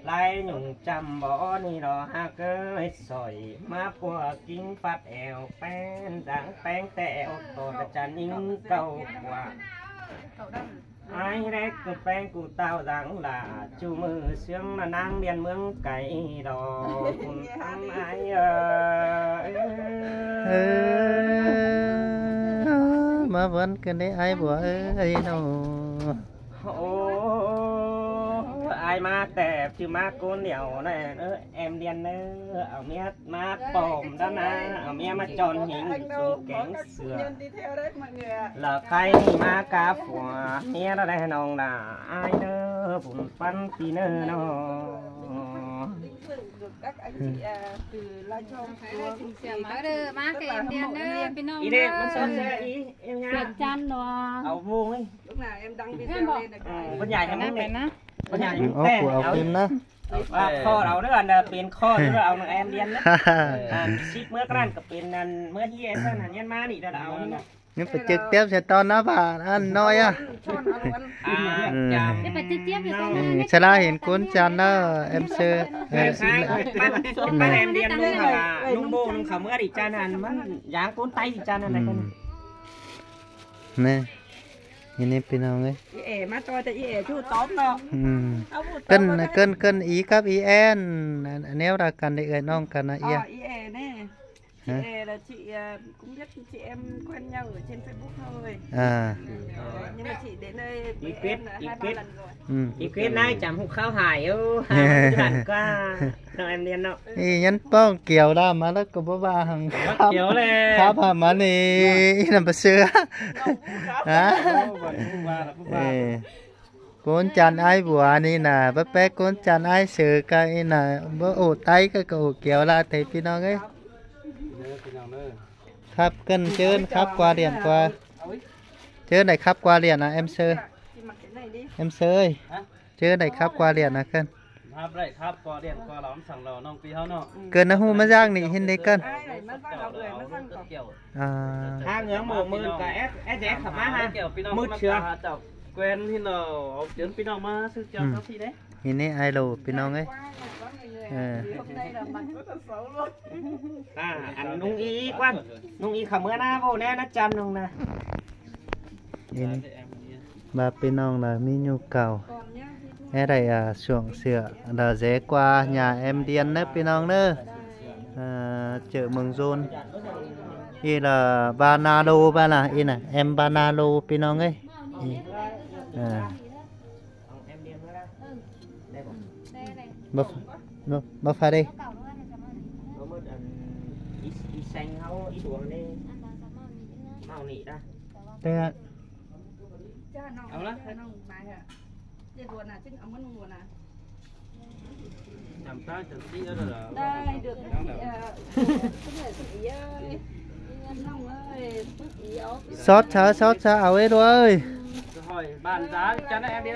ลายหนุ่งจำบ่นี่รอฮักเอ้ยสอยมาปัวกิ้งปัดแอวแป้นดังแป้งแต่แอวโตแต่จันยิ่งเก่ากว่าไอ้แรกกูแป้งกูเต้าดังล่ะจูมือเสียงมานางเรียนเมืองไก่ดอกคุณทำไอ้มาวันกันได้ไอ้บัวเอ้ยเนาะโอ้ไอ้มาแต่ชื่อมาโกนเดี่ยวนะแอมเรียนเนอเอาเมียมาปอมด้านนะเอาเมียมาจอนหิงสูงแข็งเสือหลักใครมากาฝัวเมียอะไรน้องล่ะไอ้เนอผมปั้นปีเนอเนาะcác anh chị từ Lai Châu má đưa má cái em điên đó bên nông ý đi nó sẽ ý em nha Việt Trăn đó ao vuông ấy lúc nào em đăng video lên là con dài em này nó con dài của ao phim đó kho đầu đó là tiền kho đó ao em điên đó ship mưa cái cái tiền mưa hi em là nhân má đi đó là ao nhưng phải trực tiếp sẽ to nó và ăn nói á sẽ là hiện cuốn chăn đó em sơ em điên luôn là nung bô nung khẩu mưa đi chăn ăn mất dáng cuốn tay đi chăn ăn này con nè nhìn em bên nào ấy ẻ má cho tại ẻ chú tóm nó cân ý các ý en nếu là cần để người non cần là ý ẻ nè chị là chị cũng biết chị em quen nhau ở trên Facebook thôi nhưng mà chị đến đây với em là 2-3 lần rồi chị quyết này chẳng hụt khao hải ư bạn qua đâu em điên đâu nhắn bông kiểu đó mà nó có bố ba hàng kiểu này khắp hả mà này làm bữa xưa cuốn chăn ai bùa này nè bắp bé cuốn chăn ai sửa cái nè bố ổ tay cái cổ kiểu là thấy pin nó ấy khắp cân chơn khắp qua điện qua chơn này khắp qua điện à em sơ em sơ ơi chơn này khắp qua điện à cân khắp đấy khắp qua điện qua lắm sẵn lò nông pi hao nọ cân nó hu mà giang này hình đấy cân ha ngưỡng mồ mươn cả ép khắp má ha mứt chưa quen thì nào chuyến pi nong mà sư cho nó gì đấy hình này ai lồ pi nong ấy anh nung ý quan nung ý khẩm mưa na vô nè nó chăn nung nè bà bên nong là mi nhu cầu cái này xuồng sửa là dễ qua nhà em điên đấy bên nong nữa chợ Mường Rôn đây là Banalo ba là đây nè em Banalo bên nong ấy bắp pha đi xanh hấu ít uống đi màu nị ra đây ạเอาละเจ็ดวันน่ะซึ่งเอามันนวลน่ะ làm ta chẳng tí nữa là ได้được cái ý ơi nông ơi ý ốc sót chớ áo ấy rồi hỏi bàn giá cho nó em đi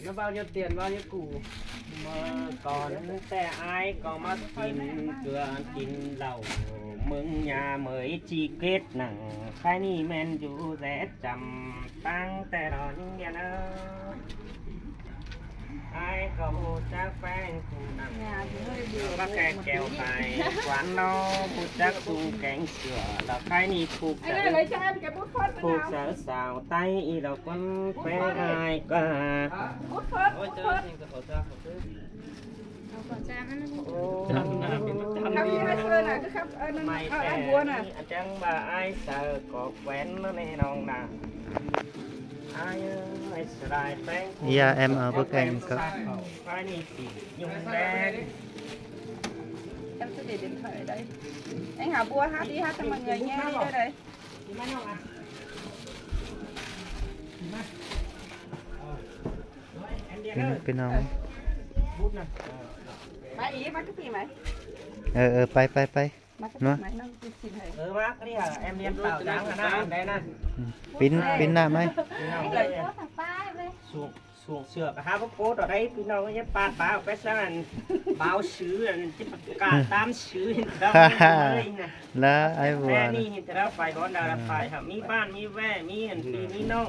nó bao nhiêu tiền bao nhiêu củ mà cònแต่ai có màกินเกลือกินเหล้ามึงnhà mới chi kết nặng khai ni menอยู่แท้จำตั้งแต่ตอนเนี่ยนะไอ้ก็หูจักแป้งกูนั่งว่าแกแก้วไปหวานน้อหูจักกูแกงเสือแล้วkhaiนี่ถูกสาวไต้อีเราคนแป้งไอ้ก็ ôi chơi thì có khẩu trang mày anh chẳng bà ai sợ có quen nó nè non nè ai ơi sài tén dạ em ở bức ảnh có cái này thì nhung đen em sẽ để điện thoại ở đây anh Hà Bua hát đi hát cho mọi người nghe đi đây đây bên nào mày ý mày cái gì mày bay nó bác đi hả em đem tàu trắng là đây nè pin nào mấy xuống sửa cả hai bốc cốt ở đây pin nào cái pan báo cái sáng báo sứ cả 8 sứ là ai vừaนี่เห็นแต่เราไปก่อนเราไปครับมีบ้านมีแว่มีอันปีมีน้อง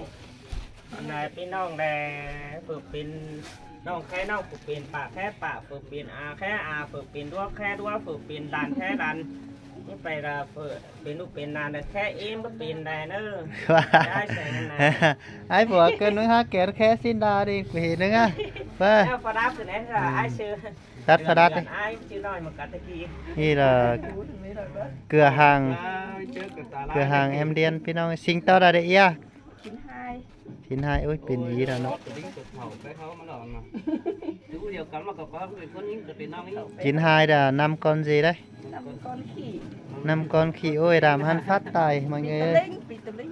อันไหนพี่น้องแดฝึกเป็นน้องแค่น้องฝึกเป็นปากแค่ปากฝึกเป็นอาแค่อาฝึกเป็นด้วยแค่ด้วยฝึกเป็นดันแค่ดันนี่ไปละฝึกเป็นลูกเป็นนานแค่เอ็มก็เป็นได้เนอะได้ใส่นั่นนะ ไอ้ผัวเกินนึงฮะแกแค่สิ้นดาดิไปเห็นนึงอ่ะไป แล้วฟาดับคือไหนล่ะไอ้ชื่อ ตัดฟาดัดดิ ไอ้ชื่อน้อยมากัดตะกี้ นี่ล่ะเกลือหางแอมเดียนพี่น้องสิงโตได้เอีย ชิ้นไฮ สินหายโอ้ยเป็นอีแล้วเนาะ เดียวกันมากับว่าเป็นคนยิ่งจะเป็นน้องนี่ สินหายด่านำก่อนสิได้ น้ำก้อนขี้ นำก่อนขี้โอ้ยดามหันฟัดตายมังเอ้ย ปีตะลิง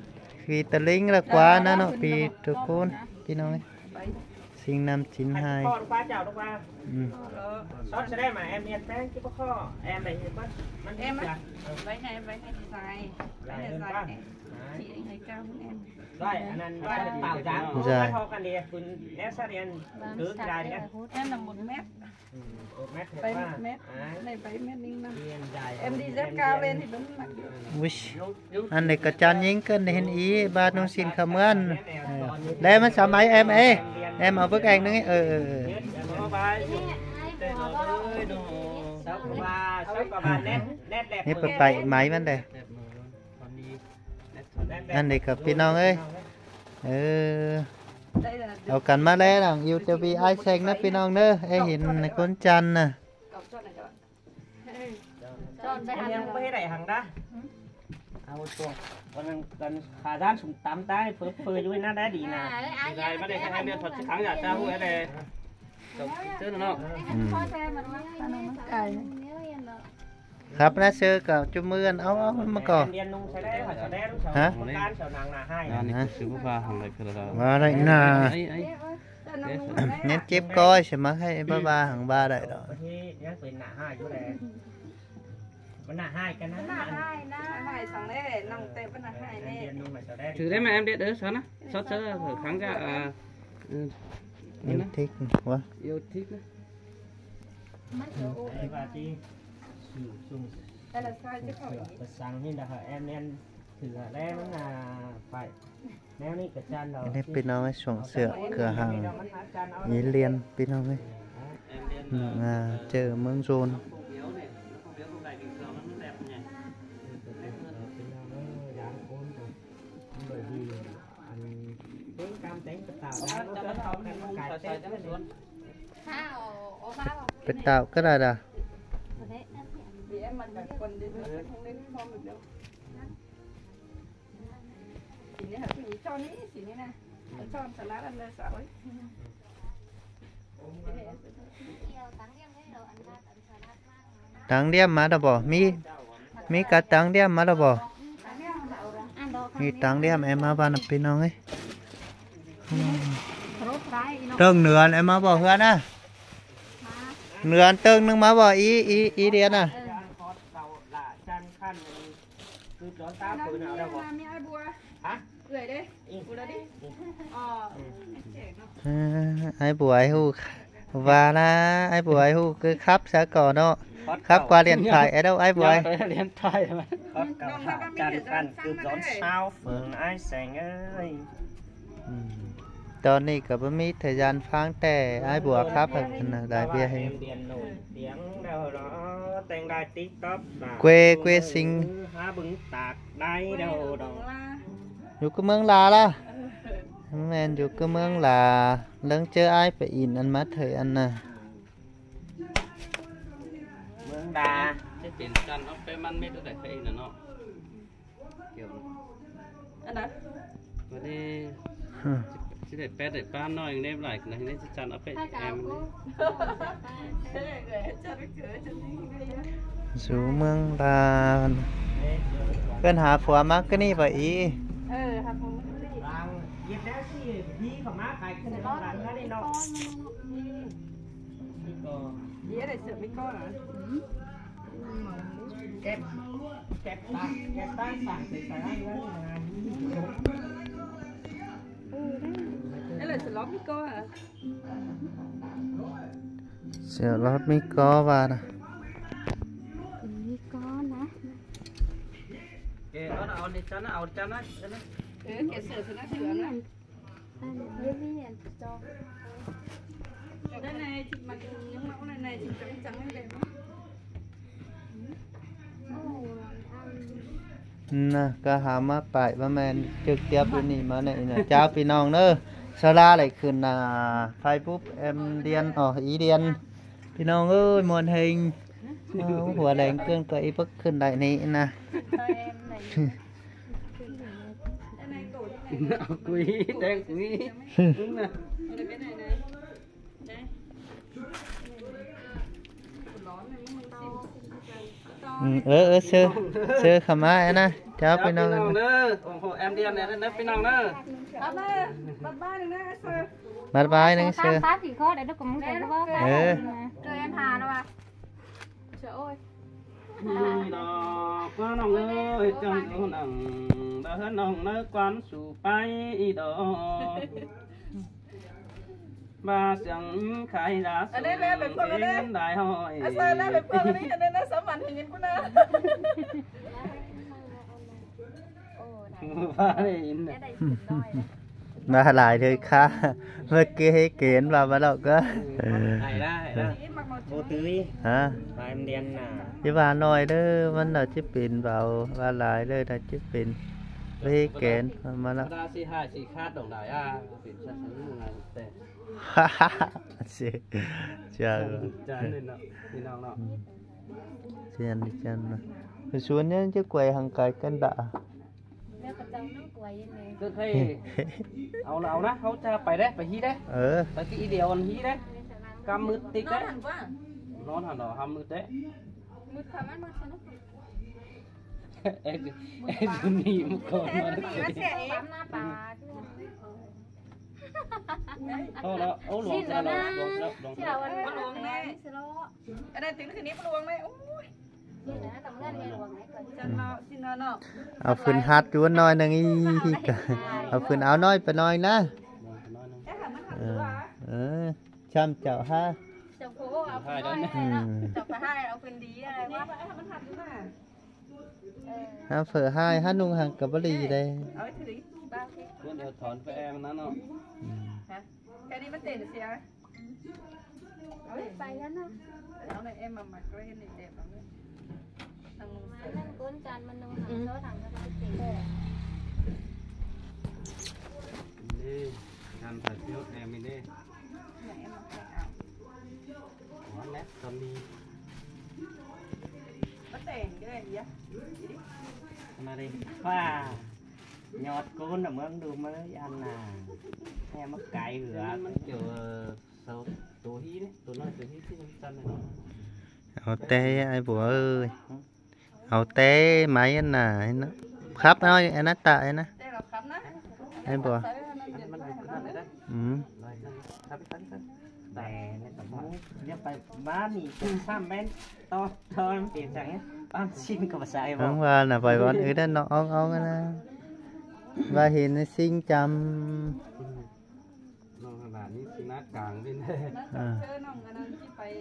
ปีตะลิงละกว่านะเนาะปีทุกคนพี่น้องเอ้ย ไป สิงนำสินหาย พ่อลูกป้าเจ้าลูกป้า อืม ซอสจะได้มาแอมเนียนแป้งที่พ่อข้อแอมอะไรเห็นป่ะมัน เอ็ม จัด ไว้ในดีไซน์ไว้ในดีไซน์ที่ให้ก้าวเอ็ม ได้อันนั้นได้เปล่าจังไม่พอกันดีคุณแอสเรียนคือได้เนี่ย แค่นำหมดเม็ด แม็ก ไปเม็ดในไปเม็ดนึงนะ เรียนได้ เอ็มดีเซ็ตก้าวเล่นที่มันหนัก วิชอันนี้กระจานยิงเกินเห็นอีบาดน้องสินขะเมือนแล้วมันสมัยเอ็มเอาเบิกเองนึงเออ นี่ไปไหมมันเด้อันนี้กับพี่น้องเอ้ยเอากันมาแล้วหลังยูจะมีไอแซงนะพี่น้องเด้อไอเห็นในคนจันน่ะ จอนไปหัน ยังไม่ได้หังได้เอาตัวกันขาด้านสุ่มตำได้เฟื่อยด้วยน่าได้ดีนะ ได้มาได้แค่เดือนถอดครั้งอยากจะหัวได้เจอเนาะ ไก่ ครับนะเชื่อกับจุมือนเอามาก่อน เรียนนุ่งใช้ได้ค่ะใช้ได้ลูกสาวการเสาวนางนาให้ อันนี้คือผู้พาของอะไรคือเรา มาได้น่ะ ไอ้ เน้นเจ็บก้อยใช่ไหมให้บ้าหังบ้าได้ดอก ที่ยังเป็นหน้าให้อยู่เลยมันหน้าให้กันนะ หน้าให้นะให้สังเล่น้องเต้เป็นหน้าให้เน่ เรียนนุ่งมาใช้ได้ ถือได้ไหมแอมเด็ดเด้อซะนะซอสเจอครั้งจะนี่ทิกวะ yêu thích đấy ไอ้ว่าที่สุ่ม แต่ละไซส์จะเข้าอีก ประสังนี่นะฮะแอมเนียนถือแล้วมันไปแนวนี้กระจานเรา นี่พี่น้องไอ้ส่งเสือเกลือหางนี่เรียนพี่น้องไอ้เจอเมืองโซน เป็นเต่าก็ได้ด่ะ เดี๋ยวมันกับคนเดียวคงเล่นพร้อมอยู่เดียวสีนี้ค่ะผู้หญิงชอบนี้สีนี้นะชอบสลัดอันเลยสาว ตังเดียมมาแล้วบ่มีกะตังเดียมมาแล้วบ่มีตังเดียมเอ็มมาบ้านพี่น้องเอ้ยเติ้งเหนือนเอ็มมาบ่เฮือนน่ะเหนือนเติ้งนึงมาบ่อีเดียนน่ะ คือร้อนตาปืนเอาได้บ่ มีไอ้บัว ฮะ เอื่อยเด้กูเลยดิอ๋อ ไอ้บัวไอ้ฮู้ว่านะไอ้บัวไอ้ฮู้คือครับซะก่อนเนาะครับกว่าเรียนไทยไอ้เด้อไอ้บัว เรียนไทยไหม ก็เก่าจันกันคือร้อนเช้าฝืนไอ้แสงเอ้ย ตอนนี้ก็บ่มีทะยานฟังแต่ไอ้บัวครับน่ะได้เบียร์ให้ เรียนหนุ่ยเสียงเดาล้อแต่งได้ติ๊กต๊อก เกวสิง หาบึงตากได้เดาดอก อยู่กับเมืองลาล่ะแม่นอยู่กับเมืองลาเรื่องเจอไอ้ไปอินอันมาเถยอันน่ะ เมืองดา จะเป็นกันเอาไปมันไม่ได้ไปเองนะเนาะเกี่ยว อันนั้น วันนี้จะได้แปดได้ป้าน้อยอย่างนี้หลายนะนี่จะจันเอาไปแอมนี่ สู่เมืองลาเพิ่นหาผัวมักก็นี่ไปอี ครับผม บางเย็บแล้วที่พี่เขามาขายขึ้นในร้านนั่นนี่เนาะนี่ก็ เดี๋ยวได้เสือไม่ก้อนเหรอ เก็บตาสั่งใส่ใส่ให้ไว้นะ นี่เลยเสือล็อกไม่ก้อนเหรอ เสียรถมีก็ว่านะ มีก้อนนะ เอาในจันเอาจันนะ เก็บเสือชนะเสือนะ เรียนนี่จอ đây này chị mặc những mẫu này chị trắng trắng như đẹp lắm นะก็หามาไปว่าแม่นจึกเตียบอยู่นี่มาเนี่ยนะเจ้าพี่น้องเด้อศาลาได้ขึ้นไฟปุ๊บเอ็มเดียนอีเดียนพี่น้องเอ้ยมวนเฮงหัวแดงเกินก็อีพึกขึ้นได้นี่นะ เอากุยแดงกุยมึงน่ะ đây cái này này đây lón này nhưng mình xin เออเสื้อขมาไอ้นะเจ้าพี่น้อง เด้อโอ้โหแอมเดียนเนี่ยนะพี่น้องเด้อ bắt ba đừng nói sơ บัดบายนึง ตา เสื้อ ตากี่ข้อเดี๋ยวดูกลุ่มกันก็บอกกันเจอแอนหาแล้วว่ะเจ้าโอ้ย ดอกว่าน้องเอ้ยจังโดนอังเดินน้องเนื้อกวนสู่ไปดอกบาเสียงใครด่าเสียงได้ห้อย sơ lên phải phương đi nên nó sớm ăn thì nhìn cũng nè ว่าได้ยิน ได้สิบร้อย มาหลายเลยค่ะเมื่อกี้ให้เกณฑ์มาแล้วก็ ได้โบตื้อ ฮะ ไปเอ็มเดียนน่ะ จะว่าหน่อยเด้อมันน่ะจะเป็นเบาว่าหลายเลยน่ะจะเป็นให้เกณฑ์มาแล้ว ดาสิ5สิคาดดอกได้เป็นชั้นๆไงแต่ ฮ่าฮ่าสิจ้า จานนี่เนาะพี่น้องเนาะ เสียนจันนะชวนเนี่ยจะกวยหังไกลกันด่า เลือกกระจังน้ำกล้วยยังไง ก็ให้เอานะเขาจะไปได้ไปฮีได้ ไปที่เดียวอันฮีได้กำมือติ๊กได้ hẳn quá นอนหันหนอทำมือได้ mượt thầm ăn mượt thầm เอ็ดหนีมุกก่อนมา nó sẽ ปั๊มหน้าปลา เอาแล้วเอาหลวงแล้วหลวง ที่เราวัน có luồng này สิโล cái này tính khi nếp luồng này ui นี่นะตำเงินเงินหลวงไหนก่อน chân nó xin nó nọ เอาฟืนฮัดจวนน้อยนึงอีเอาฟืนเอาน้อยไปน้อยนะ chắc hẳn nó hẳn เอ quá ช่ำเจ้าฮะ จับโค้เอาไปด้วยจับไปให้เอาเป็นดีอะไรวะ vậy hẳn nó hẳn quá mà ฮะเฝอให้ฮะนุ่งหังกับบลีเลย เอาไปถือดิบ้าสิ เพื่อนเดี๋ยวถอนไปแอมนั้นเนาะ ฮะแค่นี้มันเต็มเสียเอาไป ไปแล้วนะ เอาในเอ็มมาหมักไว้ให้เด็กๆเอาเลยทางนู้น มานั่งก้นจานมันนุ่งหังโซ่ถังก็ได้ติด นี่งานถ่ายเที่ยวแอมนี่ ไหนเอ็มมาใส่เอา หวานแล้วตอนนี้ ก็เต็มก็ได้ดีอ่ะ มาดิว่ายอดโกนน่ะเมืองดูมาเลยอันน่ะแค่มาไก่เหลือ มันเกี่ยวตัวฮีนี่ตัวน้อยตัวฮีที่มันจันเลย เอาเต้ไอ้บัวเอ้ยเอาเต้ไม้อันน่ะไอ้นะครับเอาไอ้นัตตาไอ้นะ đây là khắp nát ไอ้บัว มันเป็นขนาดไหนได้ แต่ในสมองเนี่ยไปบ้านนี่เป็นซ้ำแม่นต่อเทินเปลี่ยนจากเนี้ยบ้านชินกับภาษาไอ้บ น้ อ อก งว่าน่ะไปวันอื่นได้น้องเอากันนะว่าเห็นซิงจ น้องขนาดนี้สินัดกลางดิน nó chơi nòng cái này chỉ phải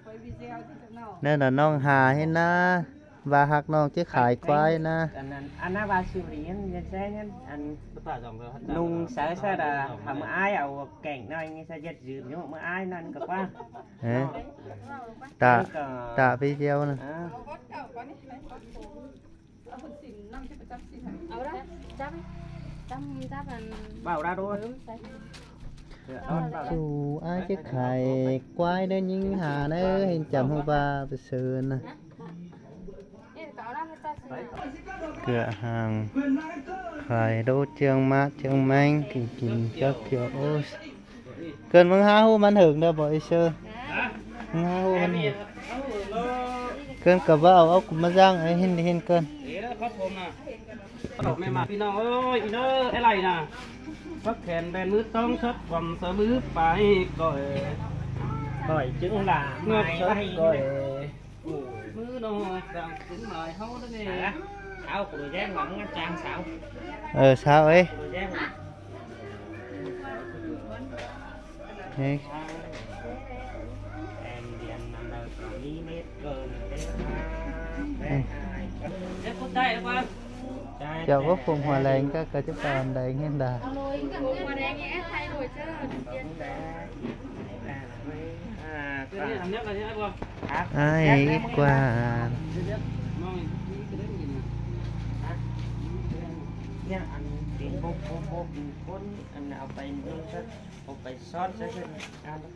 quay video chứ chẳng nào ำนั่นน่ะน้องหาให้นะว่าหักน้องจะขายควายนะ อันนั้นอันน่าบาสุริยันยันแซ่ยันอัน ภาษาจองเลย nung sợ sợ là hầm ai ảo cảnh này như sao giật dữ nhưng mà ai nên cả quá เอ๊ะตาตาไปเดียวนะ à, có cậu có này này có ở phần xỉn 500% xỉn hả เอาละจับจับจับมัน bảo ra thôi ใส่ สู่อ้ายจะขายควายได้ยิงหาเด้อเห็นจำหัวบาไปซื้อนะ นี่ก็เอาละให้ตัดสิ เกลือหางขายโดเจียงมะเจียงแมงกินเจ้าเขียวโอ้เกินมึงหาหูมันหึงเด้อบ่ไอ้เชื่อมึงหาหูมันเกินกับว่าเอากูมาจ้างไอ้เห็นเกิน เดี๋ยวครับผมนะดอกแม่มาพี่น้องเอ้ยอีเด้อไอ้ไรนะพักแขนแบนมือต้องชัดความสะมือไปก่อย hỏi chữ là เงือก mày ชัด hay ก่อย rồi มือน้อยดังถึงหน่อยเฮาได้นี่ hả sao của đôi dép ngắm ngăn trang sao เช้าเอ้ย đôi dép เฮ้ย em điện nằm đầu có đi mét cờ này đấy ai เด็กคนใจแล้วว่า trái เจ้าก็คงหัวแรงก็จะไปอันใดเงี้ยดา lôi cái mua đen nghe thay đổi chứ คือนี่ทำเนี้ยกันใช่ไหมบ่ ไอ้กว่า มองนี่ก็ได้ยิน เนี่ยอันเป็นโบคนอันเอาไปนุ่งซะเอาไปซอสซะขึ้นอ่านแล้ว